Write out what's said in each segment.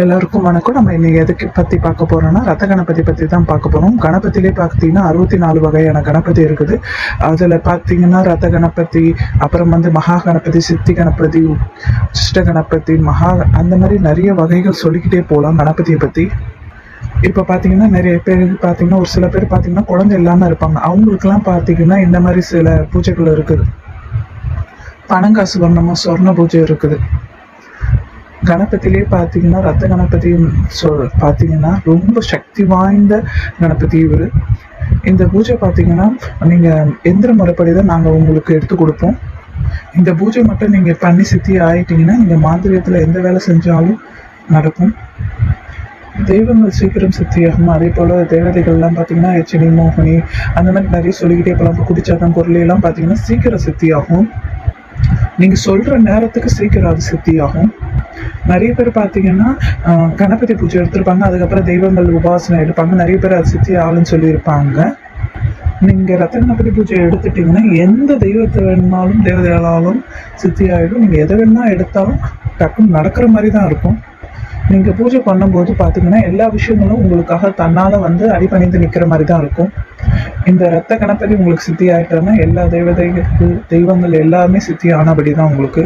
எல்லாருக்கும் வணக்கம். நம்ம இன்னைக்கு எதுக்கு பற்றி பார்க்க போகிறோம்னா ரத்த கணபதி பற்றி தான் பார்க்க போகிறோம். கணபதியிலே பார்த்தீங்கன்னா 64 வகையான கணபதி இருக்குது. அதில் பார்த்தீங்கன்னா ரத்த கணபதி, அப்புறம் மகா கணபதி, சித்தி கணபதி, சிஷ்ட கணபதி, அந்த மாதிரி நிறைய வகைகள் சொல்லிக்கிட்டே போகலாம் கணபதியை பற்றி. இப்போ பார்த்தீங்கன்னா நிறைய பேர் பார்த்தீங்கன்னா ஒரு சில பேர் பார்த்தீங்கன்னா குழந்தை இல்லாமல் இருப்பாங்க. அவங்களுக்குலாம் பார்த்தீங்கன்னா இந்த மாதிரி சில பூஜைகள் இருக்குது. பணங்காசு வர்ணமாக சொர்ண பூஜை இருக்குது. கணபதியிலே பார்த்தீங்கன்னா ரத்த கணபதி பார்த்தீங்கன்னா ரொம்ப சக்தி வாய்ந்த கணபதி இவர். இந்த பூஜை பார்த்தீங்கன்னா நீங்கள் எந்திர முறைப்படி தான் நாங்கள் உங்களுக்கு எடுத்து கொடுப்போம். இந்த பூஜை மட்டும் நீங்கள் பண்ணி சித்தி ஆயிட்டீங்கன்னா நீங்கள் மாந்திரியத்தில் எந்த வேலை செஞ்சாலும் நடக்கும். தெய்வங்கள் சீக்கிரம் சித்தியாகும். அதே போல் தேவதைகள்லாம் பார்த்தீங்கன்னா எச்சினி, மோகினி, அந்த மாதிரி நிறைய சொல்லிக்கிட்டே போகலாம். இப்போ குடிச்சாதான் குரலையெல்லாம் பார்த்தீங்கன்னா சீக்கிரம் சித்தியாகும். நீங்கள் சொல்கிற நேரத்துக்கு சீக்கிரம் அது சித்தியாகும். நிறைய பேர் பார்த்தீங்கன்னா கணபதி பூஜை எடுத்திருப்பாங்க, அதுக்கப்புறம் தெய்வங்கள் உபாசனை எடுப்பாங்க. நிறைய பேர் அது சித்தி ஆளுன்னு சொல்லியிருப்பாங்க. நீங்கள் ரத்த கணபதி பூஜை எடுத்துட்டிங்கன்னா எந்த தெய்வத்தை வேணுனாலும் தேவதைகளாலும் சித்தி ஆகிடும். நீங்கள் எதை வேணா எடுத்தாலும் டக்குன்னு நடக்கிற மாதிரி தான் இருக்கும். நீங்கள் பூஜை பண்ணும்போது பார்த்தீங்கன்னா எல்லா விஷயங்களும் உங்களுக்காக தன்னால் அடிபணிந்து நிற்கிற மாதிரி தான் இருக்கும். இந்த ரத்த கணபதி உங்களுக்கு சித்தி ஆகிட்டோன்னா எல்லா தெய்வங்கள் எல்லாமே சித்தி ஆனபடி தான் உங்களுக்கு.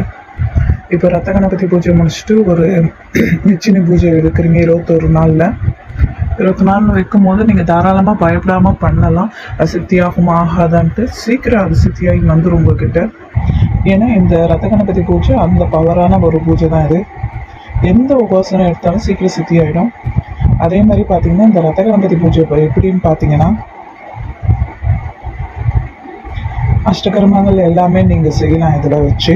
இப்போ ரத்த கணபதி பூஜை முடிச்சுட்டு ஒரு நிச்சினி பூஜை எடுக்கிறீங்க 21 நாளில். 20 நாள் வைக்கும் போது நீங்கள் தாராளமாக பயப்படாமல் பண்ணலாம். அது சித்தியாகும் ஆகாதான்ட்டு சீக்கிரம் அது சித்தியாகி வந்துடும் உங்ககிட்ட. ஏன்னா இந்த ரத்த கணபதி பூஜை அந்த பவரான ஒரு பூஜை தான் இது. எந்த உபாசனை எடுத்தாலும் சீக்கிரம் சித்தி ஆகிடும். அதே மாதிரி பார்த்தீங்கன்னா இந்த ரத்த கணபதி பூஜை எப்படின்னு பார்த்தீங்கன்னா அஷ்டகர்மங்கள் எல்லாமே நீங்கள் செய்யலாம் இதில் வச்சு.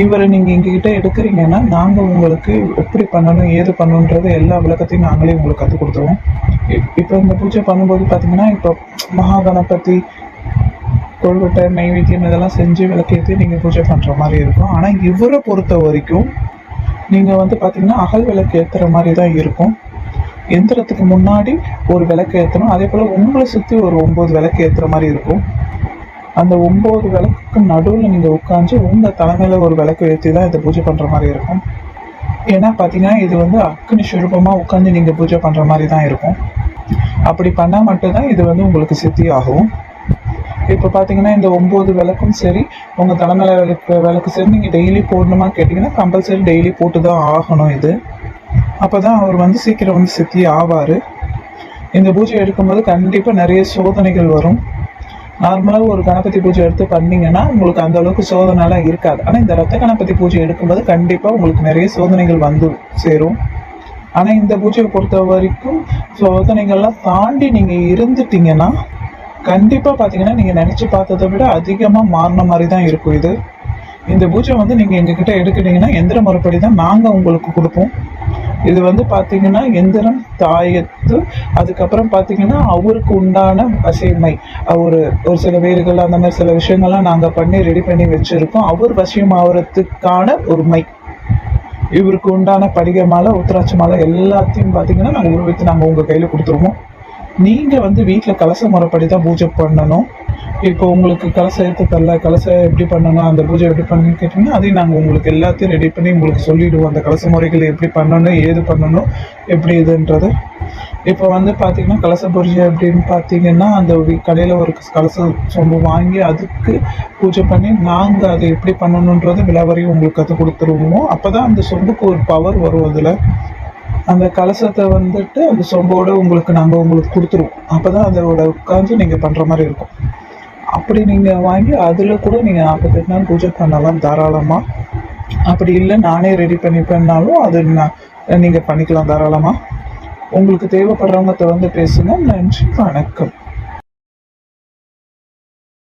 இவரை நீங்கள் எங்ககிட்ட எடுக்கிறீங்கன்னா நாங்கள் உங்களுக்கு எப்படி பண்ணணும் ஏது பண்ணணுன்றது எல்லா விளக்கத்தையும் நாங்களே உங்களுக்கு கற்றுக் கொடுத்துருவோம். இப்போ இந்த பூஜை பண்ணும்போது பார்த்தீங்கன்னா இப்போ மகா கணபதி கொழுக்கட்டை, நைவேத்தியம் இதெல்லாம் செஞ்சு விளக்கேற்றி நீங்கள் பூஜை பண்ணுற மாதிரி இருக்கும். ஆனால் இவரை பொறுத்த வரைக்கும் நீங்கள் பார்த்தீங்கன்னா அகல் விளக்கு ஏற்றுற மாதிரி தான் இருக்கும். எந்திரத்துக்கு முன்னாடி ஒரு விளக்கு ஏற்றணும். அதே போல் உங்களை சுற்றி ஒரு 9 விளக்கு ஏற்றுற மாதிரி இருக்கும். அந்த 9 விளக்குக்கு நடுவில் நீங்கள் உட்காந்து உங்கள் தலைமையில் ஒரு விளக்கு ஏற்றி தான் இதை பூஜை பண்ணுற மாதிரி இருக்கும். ஏன்னா பார்த்தீங்கன்னா இது அக்னி சுரூபமாக உட்காந்து நீங்கள் பூஜை பண்ணுற மாதிரி தான் இருக்கும். அப்படி பண்ணால் மட்டும்தான் இது உங்களுக்கு சித்தி ஆகும். இப்போ பார்த்தீங்கன்னா இந்த 9 விளக்கும் சரி, உங்கள் தலைமையில் விளக்கு சரி நீங்கள் டெய்லி போடணுமா கேட்டிங்கன்னா கம்பல்சரி டெய்லி போட்டு தான் ஆகணும். இது அப்போ தான் அவர் சீக்கிரம் சித்தி ஆவார். இந்த பூஜை எடுக்கும்போது கண்டிப்பாக நிறைய சோதனைகள் வரும். நார்மலாக ஒரு கணபதி பூஜை எடுத்து பண்ணிங்கன்னா உங்களுக்கு அந்த அளவுக்கு சோதனைலாம் இருக்காது. ஆனால் இந்த ரத்த கணபதி பூஜை எடுக்கும்போது கண்டிப்பாக உங்களுக்கு நிறைய சோதனைகள் சேரும். ஆனால் இந்த பூஜையை பொறுத்த வரைக்கும் சோதனைகள்லாம் தாண்டி நீங்கள் இருந்துட்டீங்கன்னா கண்டிப்பாக பார்த்தீங்கன்னா நீங்கள் நினச்சி பார்த்ததை விட அதிகமாக மாறின மாதிரி தான் இருக்கும். இந்த பூஜை நீங்கள் எங்ககிட்ட எடுக்கிறீங்கன்னா எந்திர முறைப்படி தான் நாங்கள் உங்களுக்கு கொடுப்போம். இது பார்த்தீங்கன்னா எந்திரம், தாயத்து, அதுக்கப்புறம் பார்த்தீங்கன்னா அவருக்கு உண்டான வசியமை, ஒரு சில வேர்கள் அந்த மாதிரி சில விஷயங்கள்லாம் நாங்கள் பண்ணி ரெடி பண்ணி வச்சுருக்கோம். அவர் வசியம் ஆகிறதுக்கான ஒரு மை, இவருக்கு உண்டான படிகை மாலை, உத்திராட்சி மாலை எல்லாத்தையும் பார்த்தீங்கன்னா நாங்கள் உருவித்து நாங்கள் உங்கள் கையில் கொடுத்துருவோம். நீங்கள் வீட்டில் கலச முறைப்படி தான் பூஜை பண்ணணும். இப்போ உங்களுக்கு கலசம் எடுத்து தரல, கலசம் எப்படி பண்ணணும், அந்த பூஜை எப்படி பண்ணணும்னு கேட்டிங்கன்னா அதையும் நாங்கள் உங்களுக்கு எல்லாத்தையும் ரெடி பண்ணி உங்களுக்கு சொல்லிவிடுவோம். அந்த கலச முறைகள் எப்படி பண்ணணும், ஏது பண்ணணும், எப்படி இதுன்றது. இப்போ பார்த்தீங்கன்னா கலச பூஜை எப்படின்னு பார்த்தீங்கன்னா அந்த கடையில் ஒரு கலச சொம்பு வாங்கி அதுக்கு பூஜை பண்ணி நாங்கள் அதை எப்படி பண்ணணுன்றது விலாவரையும் உங்களுக்கு கற்றுக் கொடுத்துருவோம். அப்போ தான் அந்த சொம்புக்கு ஒரு பவர் வரும். அதில் அந்த கலசத்தை அந்த சொம்போடு நாங்கள் கொடுத்துருவோம். அப்போ தான் அதோட உட்காந்து நீங்கள் பண்ணுற மாதிரி இருக்கும். அப்படி நீங்கள் வாங்கி அதில் கூட நீங்கள் 48 நாள் பூஜை பண்ணலாம் தாராளமாக. அப்படி இல்லை நானே ரெடி பண்ணி பண்ணாலும் அது நீங்கள் பண்ணிக்கலாம் தாராளமாக. உங்களுக்கு தேவைப்படுறவங்க பேசுங்க. நன்றி, வணக்கம்.